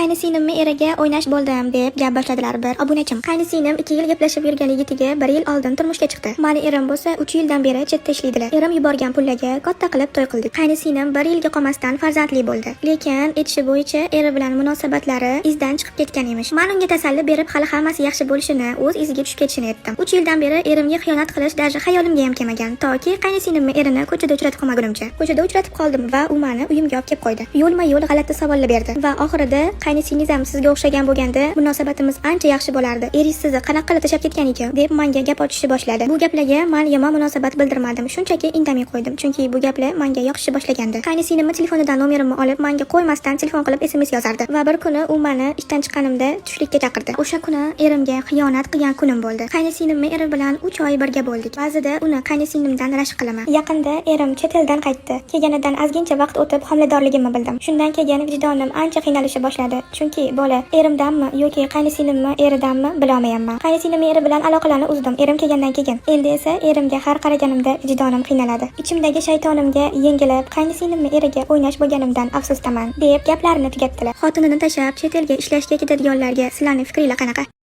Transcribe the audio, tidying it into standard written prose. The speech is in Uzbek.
Qaynisinimni eriga o'ynash bo'ldim deb gap boshladilar bir obunachim. Qaynisinim 2 yil gaplashib yurgan yigitiga 1 yil oldin turmushga chiqdi. Mani erim bo'lsa 3 yildan beri chetda ishlaydilar. Erim yuborgan pullarga katta qilib to'y qildik. Qaynisinim 1 yilga qolmasdan farzandli bo'ldi. Lekin aytishi bo'yicha eri bilan munosabatlari izdan chiqib ketgan emish. Men unga tasalli berib hali hammasi yaxshi bo'lishini, o'z iziga tushib ketishini aytdim. 3 yildan beri erimga xiyonat qilish darajada hayolimga ham kelmagan. Toki qaynisinimni erini ko'chada uchratib qolmagunimcha. Ko'chada uchratib qoldim va u meni uyimga olib kelib qo'ydi. Yo'lma-yo'l g'alati savollar berdi va oxirida qaynisingiz ham sizga o'xshagan bo'lganda munosabatimiz ancha yaxshi bo'lardi. Eringiz sizni qanaqa qilib tashlab ketgan ekan deb menga gap ochishni boshladi. Bu gaplarga men yomon munosabat bildirmadim. Shunchaki indamay qo'ydim. Chunki bu gaplar menga yoqishni boshlagandi. Qaynisinimni telefonidan nomerimni olib menga qo'ymasdan telefon qilib SMS yozardi va bir kuni u meni ishdan chiqqanimda tushlikka chaqirdi. O'sha kuni erimga xiyonat qilgan kunim bo'ldi. Qaynisinimni eri bilan 3 oy birga bo'ldik. Ba'zida uni qaynisinimdan rashk qilaman. Yaqinda erim chet eldan qaytdi. Kelganidan ozgincha vaqt o'tib homiladorligimni bildim. Shundan keyin vijdonim ancha qiynalishni boshladi. Chunki bola erimdanmi yoki qaynisinimmi eridanmi bila olmayapman. Qaynisinimni eri bilan aloqalarni uzdim erim kelgandan keyin. Endi esa erimga har qaraganimda vijdonim qiynaladi. Ichimdagi shaytonimga yengilib qaynisinimni eriga o'ynash bo'lganimdan afsusdaman deb gaplarini tugatdilar. Xotinini tashlab chet elga ishlashga ketadiganlarga sizlarning fikringiz qanaqa?